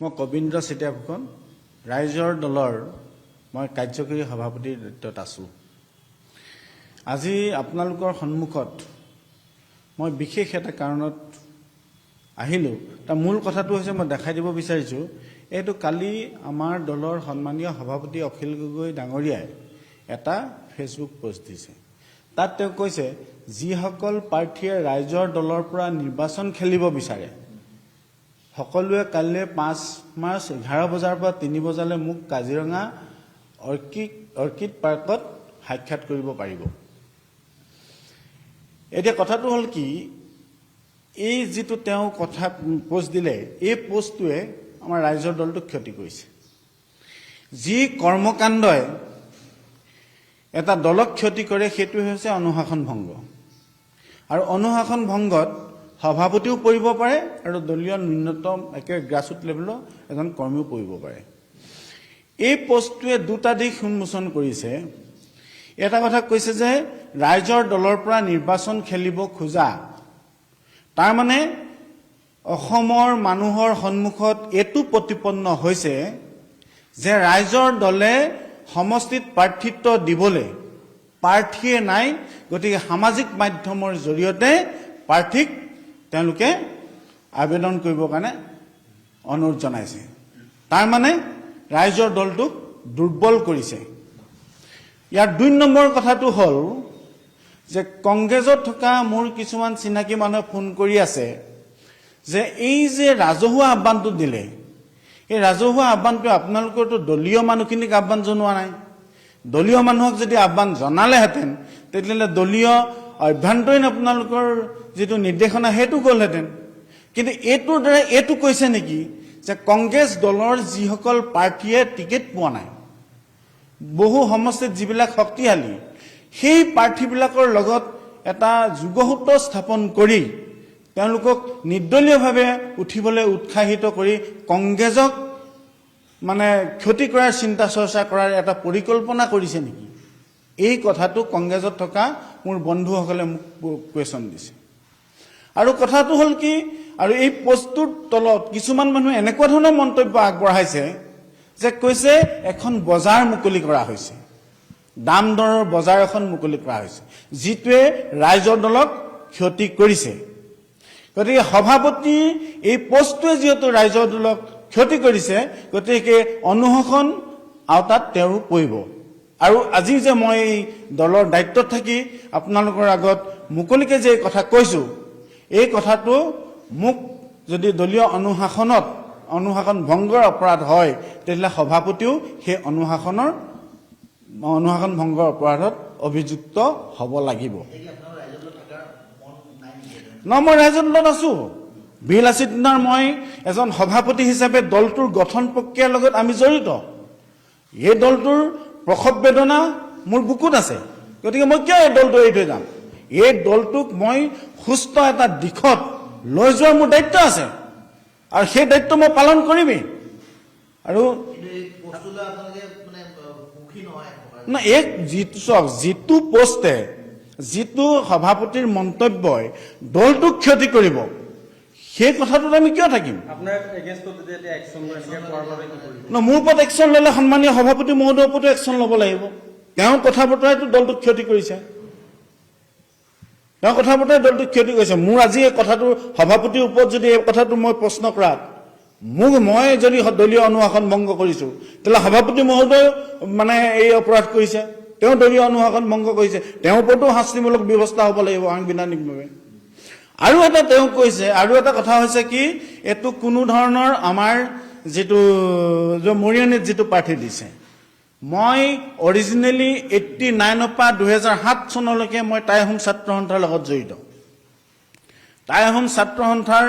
মই কবীন্দ্ৰ চেতিয়া ফুকন ৰাইজৰ দলৰ মই কাৰ্যকৰী সভাপতিৰ দায়িত্বত আছো। আজি আপোনালোকৰ সন্মুখত মই বিশেষ এটা কাৰণত আহিলো। তাৰ মূল কথাটো হৈছে মই দেখাই দিব বিচাৰিছো, এইটো কালি আমাৰ দলৰ সন্মানীয় সভাপতি অখিল গগৈ ডাঙৰীয়াই এটা ফেচবুক পোষ্ট দিছে। তাত তেওঁ কৈছে, যিসকল প্ৰাৰ্থীয়ে ৰাইজৰ দলৰ পৰা নিৰ্বাচন খেলিব বিচাৰে সকলোৱে কাইলৈ 5 মাৰ্চ 11 বজাৰ পৰা 3 বজালৈ মোক কাজিৰঙা অৰ্কিড পাৰ্কত সাক্ষাৎ কৰিব পাৰিব। এতিয়া কথাটো হ'ল কি, এই যিটো তেওঁ কথা পোষ্ট দিলে, এই পোষ্টটোৱে আমাৰ ৰাইজৰ দলটোক ক্ষতি কৰিছে। যি কৰ্মকাণ্ডই এটা দলক ক্ষতি কৰে সেইটো হৈছে অনুশাসন ভংগ, আৰু অনুশাসন ভংগত সভাপতিও পৰিব পাৰে আৰু দলীয় ন্যূনতম একেবাৰে গ্ৰাছৰুট লেভেলৰ এজন কৰ্মীও পৰিব পাৰে। এই পোষ্টটোৱে দুটা দিশ উন্মোচন কৰিছে। এটা কথা কৈছে যে ৰাইজৰ দলৰ পৰা নিৰ্বাচন খেলিব খোজা, তাৰমানে অসমৰ মানুহৰ সন্মুখত এইটো প্ৰতিপন্ন হৈছে যে ৰাইজৰ দলে সমষ্টিত প্ৰাৰ্থিত্ব দিবলৈ প্ৰাৰ্থীয়ে নাই, গতিকে সামাজিক মাধ্যমৰ জৰিয়তে প্ৰাৰ্থীক তেওঁলোকে আবেদন কৰিবৰ কাৰণে অনুৰোধ জনাইছে। তাৰমানে ৰাইজৰ দলটোক দুৰ্বল কৰিছে। ইয়াৰ 2 নম্বৰ কথাটো হ'ল যে কংগ্ৰেছত থকা মোৰ কিছুমান চিনাকি মানুহে ফোন কৰি আছে যে এই যে ৰাজহুৱা আহ্বানটো দিলে, এই ৰাজহুৱা আহ্বানটো আপোনালোকৰতো দলীয় মানুহখিনিক আহ্বান জনোৱা নাই। দলীয় মানুহক যদি আহ্বান জনালেহেঁতেন তেতিয়াহ'লে দলীয় অভ্যন্তৰীণ আপোনালোকৰ যিটো নিৰ্দেশনা সেইটো গ'লহেঁতেন। কিন্তু এইটোৰ দ্বাৰা এইটো কৈছে নেকি যে কংগ্ৰেছ দলৰ যিসকল প্ৰাৰ্থীয়ে টিকেট পোৱা নাই, বহু সমষ্টিত যিবিলাক শক্তিশালী, সেই প্ৰাৰ্থীবিলাকৰ লগত এটা যোগসূত্ৰ স্থাপন কৰি তেওঁলোকক নিৰ্দলীয়ভাৱে উঠিবলৈ উৎসাহিত কৰি কংগ্ৰেছক মানে ক্ষতি কৰাৰ চিন্তা চৰ্চা কৰাৰ এটা পৰিকল্পনা কৰিছে নেকি? এই কথাটো কংগ্ৰেছত থকা মোৰ বন্ধুসকলে মোক কুৱেশ্যন দিছে। আৰু কথাটো হ'ল কি, আৰু এই পোষ্টটোৰ তলত কিছুমান মানুহে এনেকুৱা ধৰণৰ মন্তব্য আগবঢ়াইছে যে কৈছে এখন বজাৰ মুকলি কৰা হৈছে, দাম দৰৰ বজাৰ এখন মুকলি কৰা হৈছে, যিটোৱে ৰাইজৰ দলক ক্ষতি কৰিছে। গতিকে সভাপতি এই পোষ্টটোৱে যিহেতু ৰাইজৰ দলক ক্ষতি কৰিছে, গতিকে অনুশাসন আওতাত তেওঁ পৰিব। আৰু আজি যে মই দলৰ দায়িত্বত থাকি আপোনালোকৰ আগত মুকলিকে যে কথা কৈছো, এই কথাটো মোক যদি দলীয় অনুশাসন ভংগৰ অপৰাধ হয়, তেতিয়াহ'লে সভাপতিও সেই অনুশাসন ভংগৰ অপৰাধত অভিযুক্ত হ'ব লাগিব। মই ৰাইজৰ দলত আছো। বিলাসিত দিনৰ মই এজন সভাপতি হিচাপে দলটোৰ গঠন প্ৰক্ৰিয়াৰ লগত আমি জড়িত। এই দলটোৰ প্ৰসৱ বেদনা মোৰ বুকুত আছে। গতিকে মই কিয় এই দলটো এৰি থৈ যাম? এই দলটোক মই সুস্থ এটা দিশত লৈ যোৱাৰ মোৰ দায়িত্ব আছে, আৰু সেই দায়িত্ব মই পালন কৰিমেই। আৰু এই যিটো পোষ্টে, যিটো সভাপতিৰ মন্তব্যই দলটোক ক্ষতি কৰিব, সেই কথাটোত আমি কিয় থাকিম? মোৰ ওপৰত একশ্যন ল'লে সন্মানীয় সভাপতি মহোদয়ৰ ওপৰতো একশ্যন ল'ব লাগিব। তেওঁ কথা বতৰাইতো দলটোক ক্ষতি কৰিছে, তেওঁ কথা বতৰাই দলটোক ক্ষতি কৰিছে। মোৰ আজি এই কথাটো সভাপতিৰ ওপৰত যদি এই কথাটো মই প্ৰশ্ন কৰাত মই যদি দলীয় অনুশাসন ভংগ কৰিছো, তেতিয়াহ'লে সভাপতি মহোদয় মানে এই অপৰাধ কৰিছে, তেওঁ দলীয় অনুশাসন ভংগ কৰিছে, তেওঁৰ ওপৰতো শাস্তিমূলক ব্যৱস্থা হ'ব লাগিব সাংবিধানিকভাৱে। আৰু এটা তেওঁ কৈছে, আৰু এটা কথা হৈছে কি, এইটো কোনো ধৰণৰ আমাৰ যিটো মৰিয়নীত যিটো প্ৰাৰ্থী দিছে, মই অৰিজিনেলি 89 পৰা 2007 চনলৈকে মই টাই আহোম ছাত্ৰ সন্থাৰ লগত জড়িত। টাই আহোম ছাত্ৰ সন্থাৰ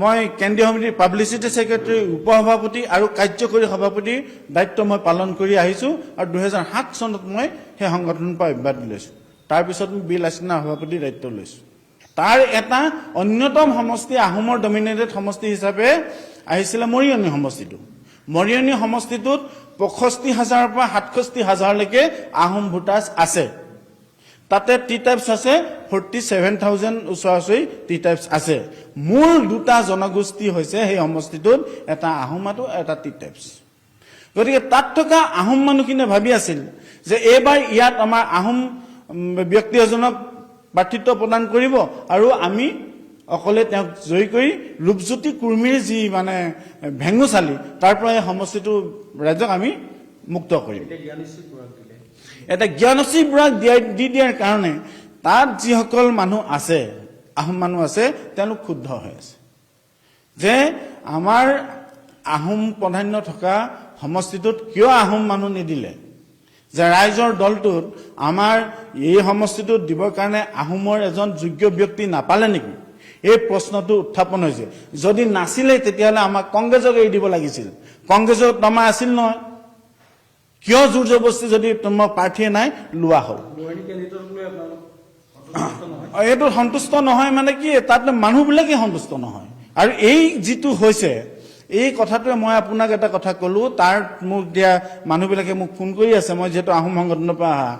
মই কেন্দ্ৰীয় সমিতিৰ পাব্লিচিটি ছেক্ৰেটাৰী, উপসভাপতি আৰু কাৰ্যকৰী সভাপতিৰ দায়িত্ব মই পালন কৰি আহিছোঁ, আৰু 2007 চনত মই সেই সংগঠনৰ পৰা অব্যাহতি লৈছোঁ। তাৰপিছত মই বিলাসিনা সভাপতিৰ দায়িত্ব লৈছোঁ। তাৰ এটা অন্যতম সমষ্টি, আহোমৰ ডমিনেটেড সমষ্টি হিচাপে আহিছিলে মৰিয়নী সমষ্টিটো। মৰিয়নী সমষ্টিটোত 65,000 পৰা 67,000লৈকে আহোম ভোটাৰ্ছ আছে। তাতে টি টাইপছ আছে 47,000 ওচৰা-ওচৰি টি টাইপছ আছে। মূল দুটা জনগোষ্ঠী হৈছে সেই সমষ্টিটোত, এটা আহোম আৰু এটা টি টাইপছ। গতিকে তাত থকা আহোম মানুহখিনিয়ে ভাবি আছিল যে এইবাৰ ইয়াত আমাৰ আহোম ব্যক্তি এজনক প্ৰাৰ্থিত্ব প্ৰদান কৰিব আৰু আমি অকলে তেওঁক জয়ী কৰি ৰূপজ্যোতি কুৰ্মীৰ যি মানে ভেঙুচালি তাৰ পৰা এই সমষ্টিটো ৰাজ্যক আমি মুক্ত কৰিম। এটা জ্ঞানশ্ৰী বুঢ়াক দি দিয়াৰ কাৰণে তাত যিসকল মানুহ আছে, আহোম মানুহ আছে, তেওঁলোক ক্ষুব্ধ হৈ আছে যে আমাৰ আহোম প্ৰাধান্য থকা সমষ্টিটোত কিয় আহোম মানুহ নিদিলে, যে ৰাইজৰ দলটোত আমাৰ এই সমষ্টিটোত দিবৰ কাৰণে আহোমৰ এজন যোগ্য ব্যক্তি নাপালে নেকি, এই প্ৰশ্নটো উত্থাপন হৈছে। যদি নাছিলে তেতিয়াহ'লে আমাক কংগ্ৰেছক এৰি দিব লাগিছিল। কংগ্ৰেছৰ তমা আছিল নহয়, কিয় জোৰ জবস্তি যদি তোমাৰ প্ৰাৰ্থীয়ে নাই লোৱা হ'ল। এইটো সন্তুষ্ট নহয় মানে কি, তাত মানুহবিলাকে সন্তুষ্ট নহয়। আৰু এই যিটো হৈছে, এই কথাটোৱে মই আপোনাক এটা কথা ক'লো, তাৰ মোক দিয়া মানুহবিলাকে মোক ফোন কৰি আছে, মই যিহেতু আহোম সংগঠনৰ পৰা অহা,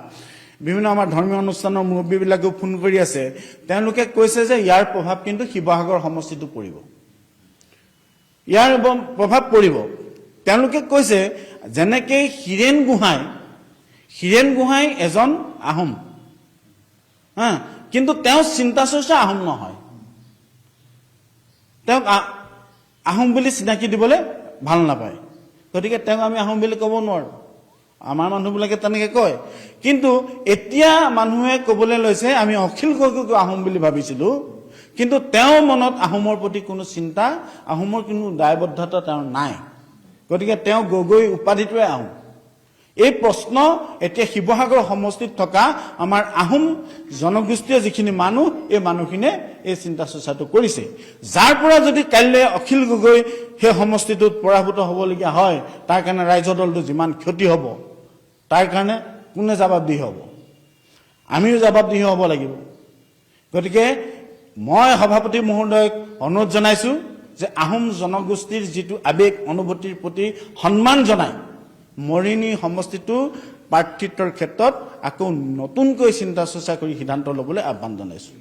বিভিন্ন আমাৰ ধৰ্মীয় অনুষ্ঠানৰ মুৰব্বীবিলাকেও ফোন কৰি আছে। তেওঁলোকে কৈছে যে ইয়াৰ প্ৰভাৱ কিন্তু শিৱসাগৰ সমষ্টিটো পৰিব, ইয়াৰ প্ৰভাৱ পৰিব। তেওঁলোকে কৈছে যেনেকৈ হীৰেণ গোহাঁই এজন আহোম, কিন্তু তেওঁ চিন্তা চৰ্চা আহোম নহয়, তেওঁক আহোম বুলি চিনাকি দিবলৈ ভাল নাপায়। গতিকে তেওঁক আমি আহোম বুলি ক'ব নোৱাৰোঁ, আমাৰ মানুহবিলাকে তেনেকৈ কয়। কিন্তু এতিয়া মানুহে ক'বলৈ লৈছে আমি অখিল গগৈক আহোম বুলি ভাবিছিলোঁ, কিন্তু তেওঁৰ মনত আহোমৰ প্ৰতি কোনো চিন্তা, আহোমৰ কোনো দায়বদ্ধতা তেওঁৰ নাই। গতিকে তেওঁ গগৈ উপাধিটোৱে আহোম। এই প্ৰশ্ন এতিয়া শিৱসাগৰ সমষ্টিত থকা আমাৰ আহোম জনগোষ্ঠীয় যিখিনি মানুহ, এই মানুহখিনিয়ে এই চিন্তা চৰ্চাটো কৰিছে। যাৰ পৰা যদি কাইলৈ অখিল গগৈ সেই সমষ্টিটোত পৰাভূত হ'বলগীয়া হয়, তাৰ কাৰণে ৰাইজৰ দলটো যিমান ক্ষতি হ'ব, তাৰ কাৰণে কোনে জবাবদিহি হ'ব? আমিও জবাবদিহি হ'ব লাগিব। গতিকে মই সভাপতি মহোদয়ক অনুৰোধ জনাইছোঁ যে আহোম জনগোষ্ঠীৰ যিটো আৱেগ অনুভূতিৰ প্ৰতি সন্মান জনাই মৰিনী সমষ্টিটো প্ৰাৰ্থিত্বৰ ক্ষেত্ৰত আকৌ নতুনকৈ চিন্তা চৰ্চা কৰি সিদ্ধান্ত ল'বলৈ আহ্বান জনাইছোঁ।